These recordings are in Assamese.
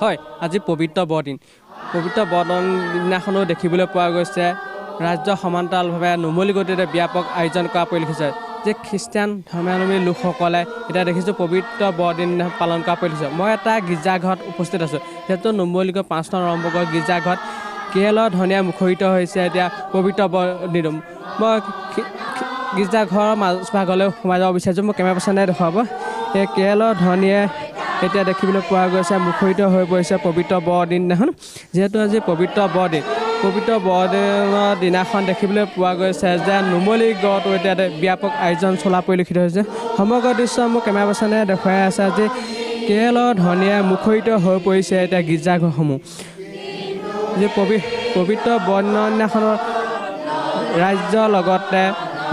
হয় আজি পবিত্ৰ বৰদিন দিনাখনো দেখিবলৈ পোৱা গৈছে ৰাজ্য সমান্তৰালভাৱে নুমলী গতিতে ব্যাপক আয়োজন কৰা পৰিলক্ষিত হৈছে যে খ্ৰীষ্টিয়ান ধৰ্মাৱলম্বী লোকসকলে এতিয়া দেখিছোঁ পবিত্ৰ বৰদিন পালন কৰা পৰিলক্ষিত মই এটা গীৰ্জাঘৰত উপস্থিত আছোঁ যিহেতু নুমলীগড় 5 নং ৰম্বগড় গীৰ্জাঘৰত কেৰেলৰ ধনিয়া মুখৰিত হৈছে এতিয়া পবিত্ৰ বৰদিন মই গীৰ্জাঘৰৰ মাজভাগলৈ সোমাই যাব বিচাৰিছোঁ মোৰ কেমেৰা পাৰ্চনে দেখুৱাব এই কেৰেলৰ ধনিয়ে এতিয়া দেখিবলৈ পোৱা গৈছে মুখৰিত হৈ পৰিছে পবিত্ৰ বৰদিন দিনাখন যিহেতু আজি পবিত্ৰ বৰদিনৰ দিনাখন দেখিবলৈ পোৱা গৈছে যে নুমলীগড়তো এতিয়া ব্যাপক আয়োজন চলা পৰিলক্ষিত হৈছে সমগ্ৰ দৃশ্য মোৰ কেমেৰা পাৰ্চনে দেখুৱাই আছে আজি কেৰেলৰ ধনিয়ে মুখৰিত হৈ পৰিছে এতিয়া গীৰ্জাঘৰসমূহ যে পবিত্ৰ বৰদিনৰ দিনাখনৰ ৰাজ্যৰ লগতে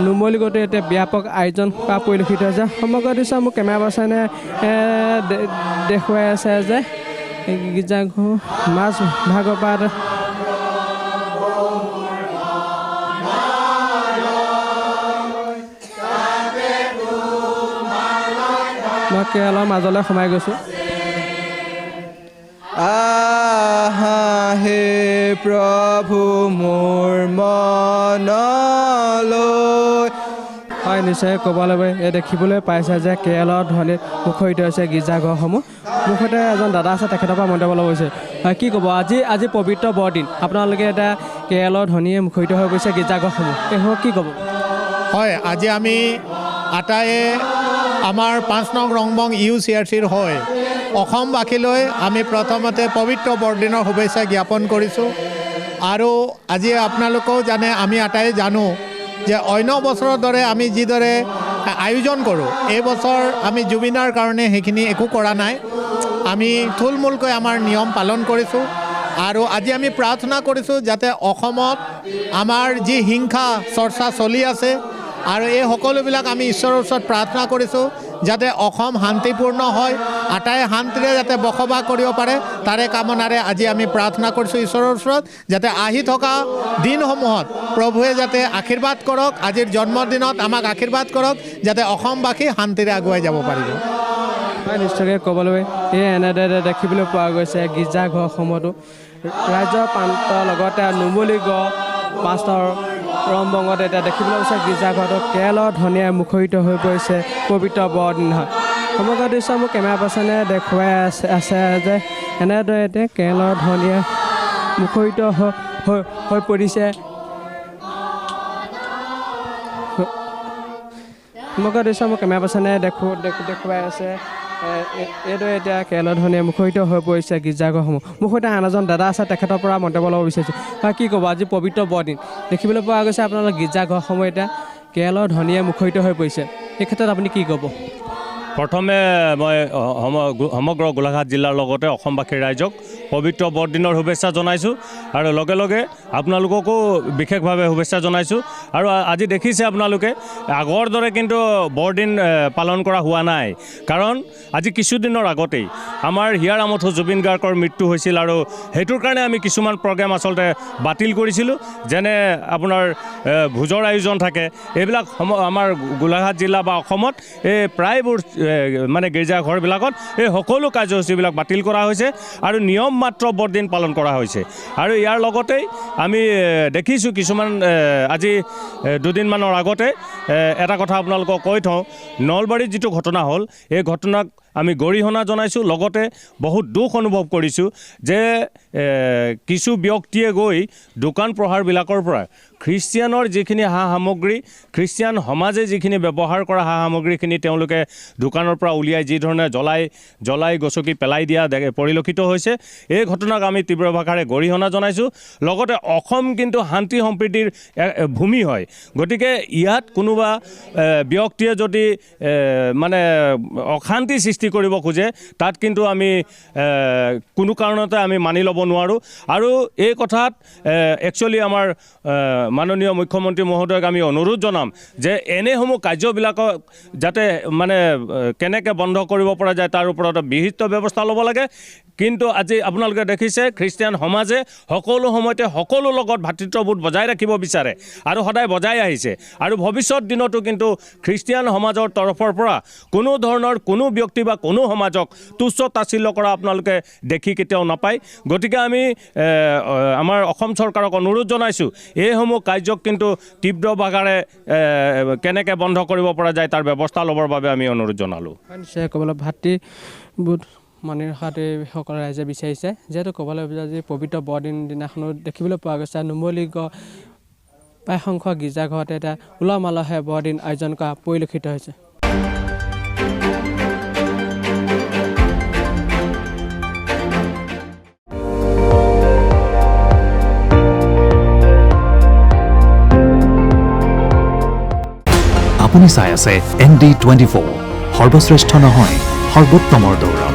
নুমলীগড়তো এতিয়া ব্যাপক আয়োজন কৰা পৰিলক্ষিত হৈছে সমগ্ৰ দৃশ্য মোৰ কেমেৰা পাৰ্চনে দেখুৱাই আছে যে গীৰ্জাঘৰ মাছ ভাগৰ পৰা মই কেৰেলৰ মাজলৈ সোমাই গৈছোঁ আহা হে প্ৰভু মোৰ মনলৈ হয় নিশ্চয় ক'ব লাগিব এই দেখিবলৈ পাইছে যে কেৰেলৰ ধনিত মুখৰিত হৈছে গীৰ্জাঘৰসমূহ মোৰ সৈতে এজন দাদা আছে তেখেতৰ পৰা মন্তব্য ল'ব হৈছে হয় কি ক'ব আজি পবিত্ৰ বৰদিন আপোনালোকে এতিয়া কেৰেলৰ ধনিয়ে মুখৰিত হৈ পৰিছে গীৰ্জাঘৰসমূহ এইসমূহ কি ক'ব হয় আজি আমি আটাইয়ে আমাৰ 5 নং ৰংবং UCRCৰ হয় অসমবাসীলৈ আমি প্ৰথমতে পবিত্ৰ বৰদিনৰ শুভেচ্ছা জ্ঞাপন কৰিছোঁ আৰু আজি আপোনালোকেও জানে আমি আটাইয়ে জানো যে অন্য বছৰৰ দৰে আমি যিদৰে আয়োজন কৰোঁ এই বছৰ আমি জুবিনাৰ কাৰণে সেইখিনি একো কৰা নাই আমি থুলমূলকৈ আমাৰ নিয়ম পালন কৰিছোঁ আৰু আজি আমি প্ৰাৰ্থনা কৰিছোঁ যাতে অসমত আমাৰ যি হিংসা চৰ্চা চলি আছে আৰু এই সকলোবিলাক আমি ঈশ্বৰৰ ওচৰত প্ৰাৰ্থনা কৰিছোঁ যাতে অসম শান্তিপূৰ্ণ হয় আটাই শান্তিৰে যাতে বসবাস কৰিব পাৰে তাৰে কামনাৰে আজি আমি প্ৰাৰ্থনা কৰিছোঁ ঈশ্বৰৰ ওচৰত যাতে আহি থকা দিনসমূহত প্ৰভুৱে যাতে আশীৰ্বাদ কৰক আজিৰ জন্মদিনত আমাক আশীৰ্বাদ কৰক যাতে অসমবাসী শান্তিৰে আগুৱাই যাব পাৰিব হয় নিশ্চয়কৈ ক'বলৈ এই এনেদৰে দেখিবলৈ পোৱা গৈছে গীৰ্জাঘৰসমূহতো ৰাজ্যৰ প্ৰান্তৰ লগতে নুমলীগড় 5 নং ৰমবঙত এতিয়া দেখিবলৈ গৈছে গীৰ্জাঘৰটো কেৰেলৰ ধনিয়ে মুখৰিত হৈ পৰিছে পবিত্ৰ বৰদিন হয় সমগ্ৰ দৃশ্য মোৰ কেমেৰা পাৰ্চনে দেখুৱাই আছে যে এনেদৰে এতিয়া কেৰেলৰ ধনিয়ে মুখৰিত হৈ পৰিছে সমগ্ৰ দৃশ্য মোৰ কেমেৰা পাৰ্চনে দেখুৱাই আছে এইদৰে এতিয়া কেৰেলৰ ধনিয়ে মুখৰিত হৈ পৰিছে গীৰ্জাঘৰসমূহ মোৰ সৈতে আন এজন দাদা আছে তেখেতৰ পৰা মন্তব্য ল'ব বিচাৰিছোঁ হয় কি ক'ব আজি পবিত্ৰ বৰদিন দেখিবলৈ পোৱা গৈছে আপোনালোকৰ গীৰ্জাঘৰসমূহ এতিয়া কেৰেলৰ ধনিয়ে মুখৰিত হৈ পৰিছে এই ক্ষেত্ৰত আপুনি কি ক'ব প্ৰথমে মই সমগ্ৰ গোলাঘাট জিলাৰ লগতে অসমবাসী ৰাইজক পবিত্ৰ বৰদিনৰ শুভেচ্ছা জনাইছোঁ আৰু লগে লগে আপোনালোককো বিশেষভাৱে শুভেচ্ছা জনাইছোঁ আৰু আজি দেখিছে আপোনালোকে আগৰ দৰে কিন্তু বৰদিন পালন কৰা হোৱা নাই কাৰণ আজি কিছুদিনৰ আগতেই আমাৰ হিয়াৰ আমঠু জুবিন গাৰ্গৰ মৃত্যু হৈছিল আৰু সেইটোৰ কাৰণে আমি কিছুমান প্ৰগ্ৰেম আচলতে বাতিল কৰিছিলোঁ যেনে আপোনাৰ ভোজৰ আয়োজন থাকে এইবিলাক আমাৰ গোলাঘাট জিলা বা অসমত এই প্ৰায়বোৰ মানে গীৰ্জাঘৰবিলাকত এই সকলো কাৰ্যসূচীবিলাক বাতিল কৰা হৈছে আৰু নিয়ম মাত্ৰ বৰদিন পালন কৰা হৈছে আৰু ইয়াৰ লগতেই আমি দেখিছোঁ কিছুমান আজি দুদিনমানৰ আগতে এটা কথা আপোনালোকক কৈ থওঁ নলবাৰীত যিটো ঘটনা হ'ল এই ঘটনাক আমি গৰিহণা জনাইছোঁ লগতে বহুত দুখ অনুভৱ কৰিছোঁ যে কিছু ব্যক্তিয়ে গৈ দোকান পোহাৰবিলাকৰ পৰা খ্ৰীষ্টিয়ানৰ যিখিনি সা সামগ্ৰী খ্ৰীষ্টিয়ান সমাজে যিখিনি ব্যৱহাৰ কৰা সা সামগ্ৰীখিনি তেওঁলোকে দোকানৰ পৰা উলিয়াই যি ধৰণে জ্বলাই গছকি পেলাই দিয়া পৰিলক্ষিত হৈছে এই ঘটনাক আমি তীব্ৰ ভাষাৰে গৰিহণা জনাইছোঁ লগতে অসম কিন্তু শান্তি সম্প্ৰীতিৰ ভূমি হয় গতিকে ইয়াত কোনোবা ব্যক্তিয়ে যদি মানে অশান্তি সৃষ্টি কৰিব খোজে তাত কিন্তু আমি কোনো কাৰণতে আমি মানি ল'ব নোৱাৰোঁ আৰু এই কথাত একচুৱেলি আমাৰ মাননীয় মুখ্যমন্ত্ৰী মহোদয়ক আমি অনুৰোধ জনাম যে এনেসমূহ কাৰ্যবিলাকক যাতে মানে কেনেকৈ বন্ধ কৰিব পৰা যায় তাৰ ওপৰত বিহিত ব্যৱস্থা ল'ব লাগে। কিন্তু আজি আপোনালোকে দেখিছে খ্ৰীষ্টিয়ান সমাজে সকলো সময়তে সকলো লগত ভাতৃত্ববোধ বজাই ৰাখিব বিচাৰে আৰু সদায় বজাই আহিছে আৰু ভৱিষ্যত দিনতো কিন্তু খ্ৰীষ্টিয়ান সমাজৰ তৰফৰ পৰা কোনো ধৰণৰ কোনো ব্যক্তি বা কোনো সমাজক তুচ্ছ তাচ্ছিল্য কৰা আপোনালোকে দেখি কেতিয়াও নাপায়। গতিকে আমি আমাৰ অসম চৰকাৰক অনুৰোধ জনাইছোঁ এইসমূহ কাৰ্যক কিন্তু তীব্ৰ বাগাৰে কেনেকৈ বন্ধ কৰিব পৰা যায় তাৰ ব্যৱস্থা ল'বৰ বাবে আমি অনুৰোধ জনালোঁ। নিশ্চয় ক'বলৈ ভাতৃবোধ মানি ৰখাটো সকলো ৰাইজে বিচাৰিছে। যিহেতু ক'বলৈ বিচাৰে যে পবিত্ৰ বৰদিন দিনাখনো দেখিবলৈ পোৱা গৈছে নুমলীগড় প্ৰায় সংখ্যক গীৰ্জাঘৰতে এটা উলহ মালহে বৰদিন আয়োজন কৰা পৰিলক্ষিত হৈছে। আপুনি চাই আছে ND24 সৰ্বশ্ৰেষ্ঠ নহয় সৰ্বোত্তমৰ দৌৰ।